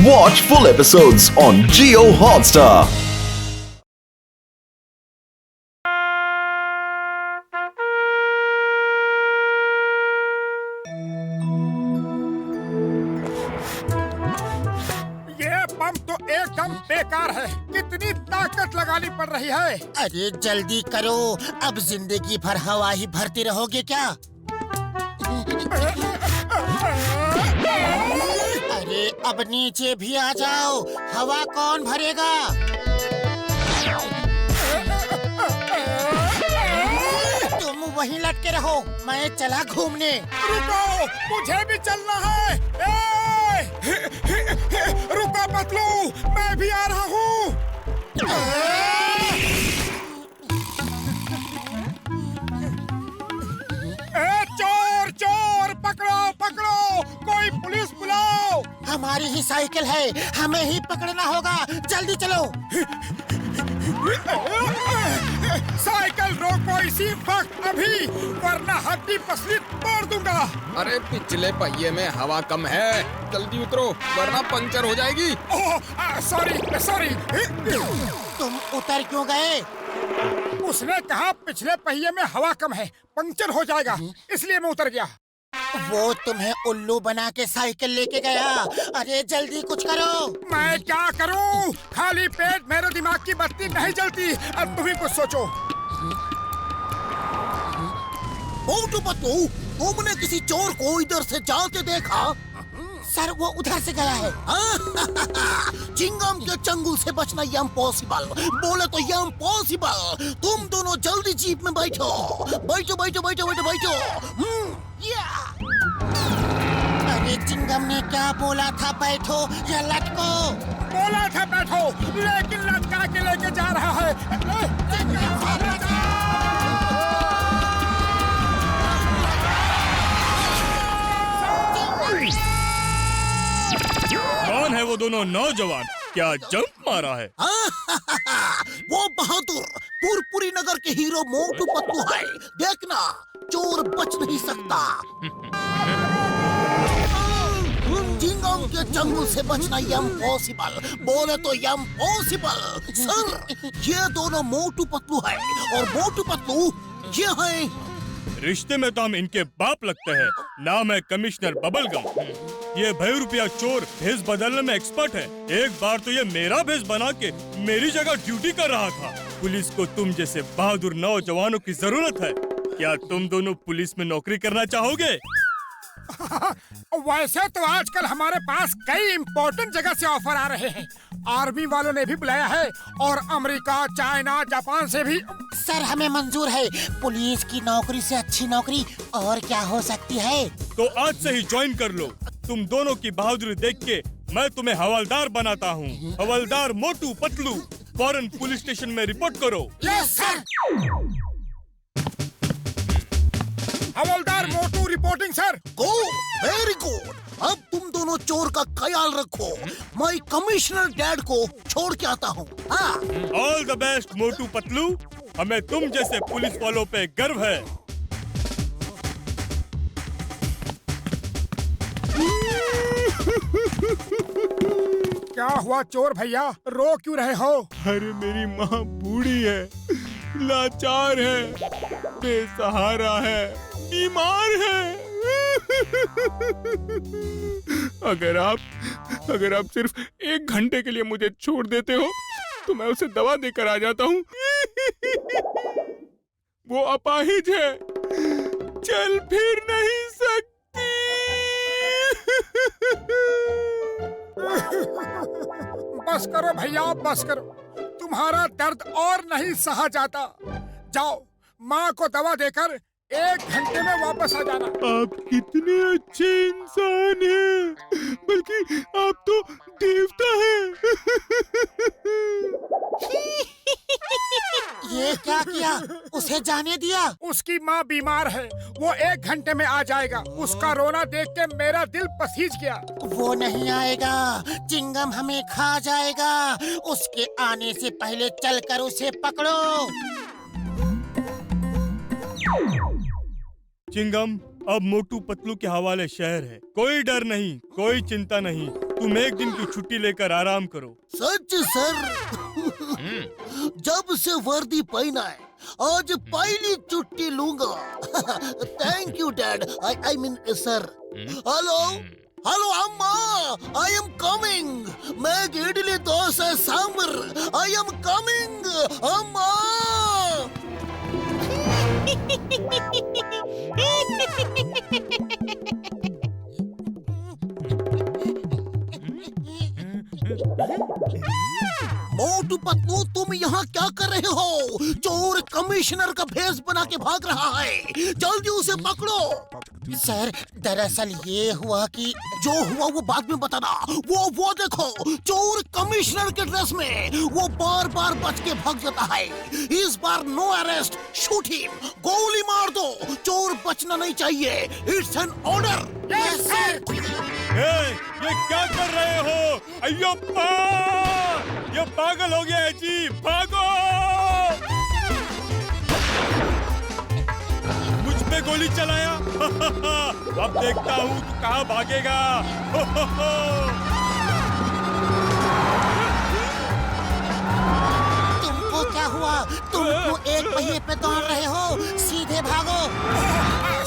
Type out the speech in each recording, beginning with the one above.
Watch full episodes on Jio Hotstar. ये pump तो एकदम बेकार है। कितनी ताकत लगानी पड़ रही है। अरे जल्दी करो, अब जिंदगी भर हवा ही भरते रहोगे क्या? अरे अब नीचे भी आ जाओ, हवा कौन भरेगा? तुम वहीं लटके रहो, मैं चला घूमने। रुको, मुझे भी चलना है। रुको पतलू, मैं भी आ रहा हूँ। चोर चोर, पकड़ो पकड़ो, कोई पुलिस बुलाओ। हमारी ही साइकिल है, हमें ही पकड़ना होगा, जल्दी चलो। साइकिल रोको इसी वक्त अभी, वरना हड्डी पसली तोड़ दूंगा। अरे पिछले पहिए में हवा कम है, जल्दी उतरो वरना पंचर हो जाएगी। Oh sorry sorry. तुम उतर क्यों गए? उसने कहा पिछले पहिए में हवा कम है, पंचर हो जाएगा, इसलिए मैं उतर गया। वो तुम्हें उल्लू बना के साइकिल लेके गया। अरे जल्दी कुछ करो। मैं क्या करूं? खाली पेट मेरे दिमाग की बत्ती नहीं जलती। अब तुम ही कुछ सोचो। मोटू पतलू, तुमने किसी चोर को इधर से जाते देखा? सर वो उधर से गया है। चिंगम के चंगुल से बचना इम्पॉसिबल। बोले तो इम्पॉसिबल। तुम दोनों जल्दी जीप में बैठो। बैठो बैठो बैठो बैठो बैठो। अरे चिंगम ने क्या बोला था, बैठो या लटको? बोला था बैठो, लेकिन लटका के लेके जा रहा है। कौन है वो दोनों नौजवान? क्या जंप मारा है? वो बहादुर पुरपुरी नगर के हीरो मोटू पतलू है। देखना, चोर बच नहीं सकता। चिंगम के जंगल से बचना इम्पॉसिबल। बोले तो इम्पॉसिबल। सर, ये दोनों मोटू पतलू है और मोटू पतलू ये है। रिश्ते में तो हम इनके बाप लगते हैं। नाम है कमिश्नर बबलगम। ये भयरुपिया चोर भेष बदलने में एक्सपर्ट है। एक बार तो ये मेरा भेष बना के मेरी जगह ड्यूटी कर रहा था। पुलिस को तुम जैसे बहादुर नौजवानों की जरूरत है। क्या तुम दोनों पुलिस में नौकरी करना चाहोगे? वैसे तो आजकल हमारे पास कई इम्पोर्टेंट जगह से ऑफर आ रहे हैं। आर्मी वालों ने भी बुलाया है और अमेरिका, चाइना, जापान से भी। सर हमें मंजूर है। पुलिस की नौकरी से अच्छी नौकरी और क्या हो सकती है? तो आज से ही ज्वाइन कर लो। तुम दोनों की बहादुरी देख के मैं तुम्हें हवलदार बनाता हूँ। हवलदार मोटू पतलू, फौरन पुलिस स्टेशन में रिपोर्ट करो। Yes sir. हवलदार Motu reporting sir. Good, very good. अब तुम दोनों चोर का ख्याल रखो। मैं कमिश्नर डैड को छोड़ के आता हूँ। हाँ। All the best Motu Patlu. हमें तुम जैसे पुलिस वालों पे गर्व है। क्या हुआ चोर भैया, रो क्यों रहे हो? अरे मेरी माँ बूढ़ी है, लाचार है, बेसहारा है, बीमार है। अगर आप सिर्फ 1 घंटे के लिए मुझे छोड़ देते हो तो मैं उसे दवा देकर आ जाता हूँ। वो अपाहिज है, चल फिर नहीं सकती। बस करो भैया, बस करो। तुम्हारा दर्द और नहीं सहा जाता। जाओ, माँ को दवा देकर 1 घंटे में वापस आ जाना। आप कितने अच्छे इंसान हैं, बल्कि आप तो देवता हैं। ये क्या किया? उसे जाने दिया? उसकी माँ बीमार है, वो 1 घंटे में आ जाएगा। उसका रोना देख के मेरा दिल पसीज गया। वो नहीं आएगा, चिंगम हमें खा जाएगा। उसके आने से पहले चलकर उसे पकड़ो। चिंगम अब मोटू पतलू के हवाले शहर है। कोई डर नहीं, कोई चिंता नहीं। तुम एक दिन की छुट्टी लेकर आराम करो। सच सर, जब से वर्दी पहना है आज पहली छुट्टी लूंगा। Thank you dad, I mean sir. Hello hello अम्मा, आई एम कमिंग। मैं idli dosa sambar, I am coming अम्मा। मोटू पतलू, तुम यहाँ क्या कर रहे हो? चोर कमिश्नर का भेष बना के भाग रहा है, जल्दी उसे पकड़ो। सर दरअसल ये हुआ कि जो हुआ वो बाद में बताना। वो देखो, चोर कमिश्नर के ड्रेस में वो बार बार बच के भाग जाता है। इस बार नो अरेस्ट, शूट हिम, गोली मार दो, चोर बचना नहीं चाहिए। It's an order. Yes sir. ये क्या कर रहे हो? अय्योप्पा, ये पागल हो गया है जी, भागो! मुझ पे गोली चलाया। अब देखता हूँ तू कहाँ भागेगा। तुमको क्या हुआ? तुम क्यों एक पहिए पे दौड़ रहे हो? सीधे भागो।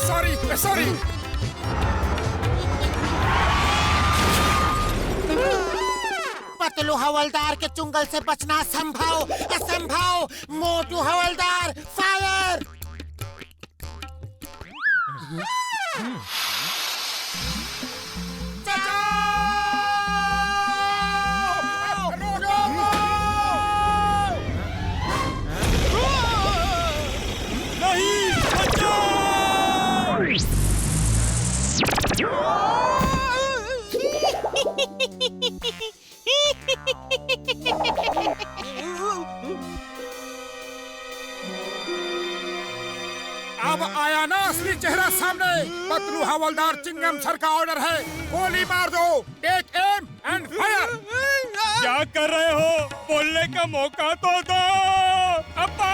सॉरी। पतलू हवलदार के चुंगल से बचना असंभव, असंभव। मोटू हवलदार, फायर! नहीं, अब आया ना असली चेहरा सामने। पतलू हवलदार चिंगम सर का ऑर्डर है, गोली मार दो। Take M and fire. क्या कर रहे हो? बोलने का मौका तो दो। अब्बा!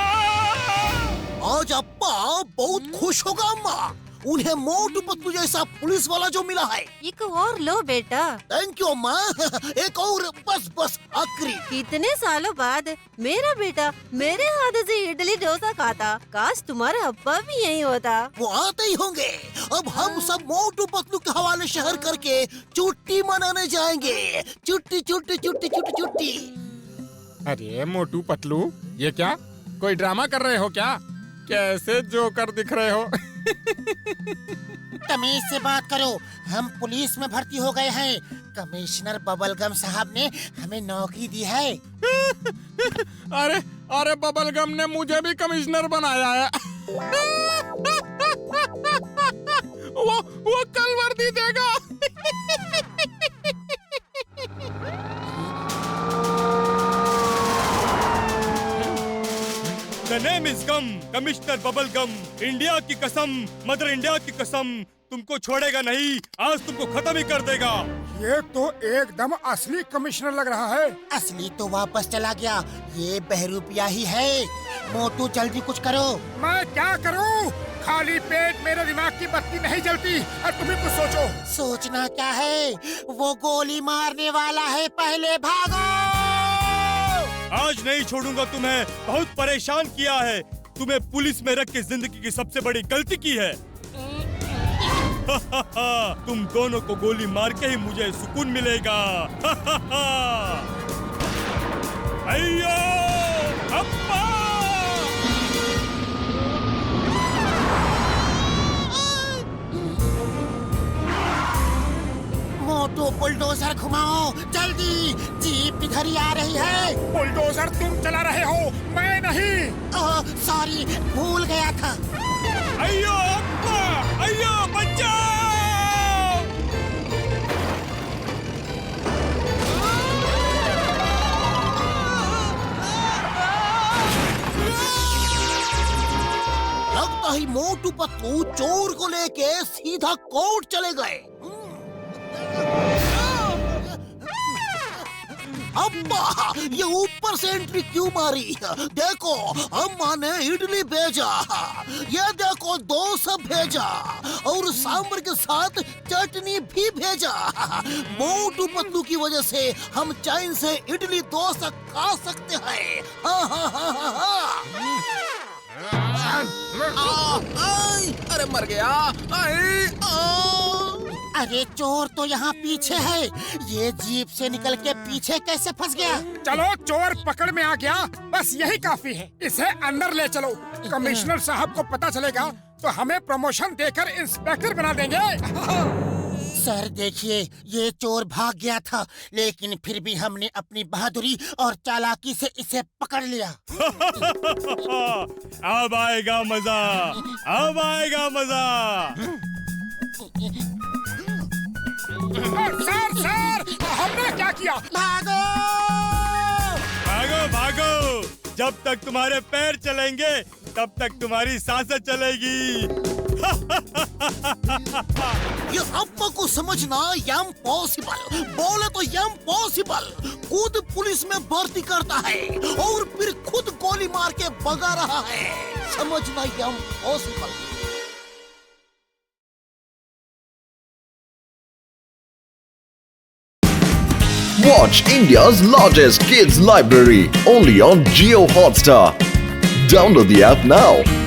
आज अप्पा बहुत खुश होगा अम्मा। उन्हें मोटू पतलू जैसा पुलिस वाला जो मिला है। एक और लो बेटा। थैंक यू अम्मा। एक और, बस आखिरी। कितने सालों बाद मेरा बेटा मेरे हाथ से इडली डोसा खाता। काश तुम्हारा अब्बा भी यही होता। वो आते ही होंगे। अब हम सब मोटू पतलू के हवाले शहर करके छुट्टी मनाने जाएंगे। छुट्टी छुट्टी छुट्टी छुट्टी छुट्टी। अरे मोटू पतलू, ये क्या कोई ड्रामा कर रहे हो क्या? कैसे जोकर दिख रहे हो? तमीज से बात करो, हम पुलिस में भर्ती हो गए हैं। कमिश्नर बबलगम साहब ने हमें नौकरी दी है। अरे बबलगम ने मुझे भी कमिश्नर बनाया है। वो कल वर्दी देगा। The name is Gum, commissioner bubble gum. India की कसम, मदर इंडिया की कसम, तुमको छोड़ेगा नहीं, आज तुमको खत्म ही कर देगा। ये तो एकदम असली कमिश्नर लग रहा है। असली तो वापस चला गया, ये बहरूपिया ही है। मोटू जल्दी कुछ करो। मैं क्या करूं? खाली पेट मेरे दिमाग की बत्ती नहीं जलती। और तुम्हें कुछ सोचो। सोचना क्या है? वो गोली मारने वाला है, पहले भागो। आज नहीं छोड़ूंगा तुम्हें, बहुत परेशान किया है। तुम्हें पुलिस में रख के जिंदगी की सबसे बड़ी गलती की है। तुम दोनों को गोली मार के ही मुझे सुकून मिलेगा। अय्यो! अब्बा! मोटू बुलडोजर घुमाओ जल्दी, जीप इधर ही आ रही है। बुलडोजर तुम चला रहे हो, मैं नहीं। सॉरी, भूल गया था। अय्यो अब्बा! अय्यो बचाओ! लगता ही मोटू पतलू चोर को लेके सीधा कोर्ट चले गए। अब्बा ये ऊपर से एंट्री क्यों मारी? देखो अम्मा ने इडली भेजा, ये देखो डोसा भेजा और सांभर के साथ चटनी भी भेजा। मोटू पतलू की वजह से हम चैन से इडली डोसा खा सकते हैं। हाँ हाँ हाँ हाँ हाँ। अरे मर गया। अरे चोर तो यहाँ पीछे है, ये जीप से निकल के पीछे कैसे फंस गया? चलो चोर पकड़ में आ गया, बस यही काफी है। इसे अंदर ले चलो, कमिश्नर साहब को पता चलेगा तो हमें प्रमोशन देकर इंस्पेक्टर बना देंगे। सर देखिए, ये चोर भाग गया था, लेकिन फिर भी हमने अपनी बहादुरी और चालाकी से इसे पकड़ लिया। अब आएगा मजा, अब आएगा मजा। सर हमने क्या किया? भागो! भागो भागो, जब तक तुम्हारे पैर चलेंगे तब तक तुम्हारी सांसें चलेगी। ये अब्बा को समझना इम्पॉसिबल, बोले तो इम्पॉसिबल। खुद पुलिस में भर्ती करता है और फिर खुद गोली मार के भगा रहा है, समझना impossible. Watch India's largest kids library only on Jio Hotstar. Download the app now.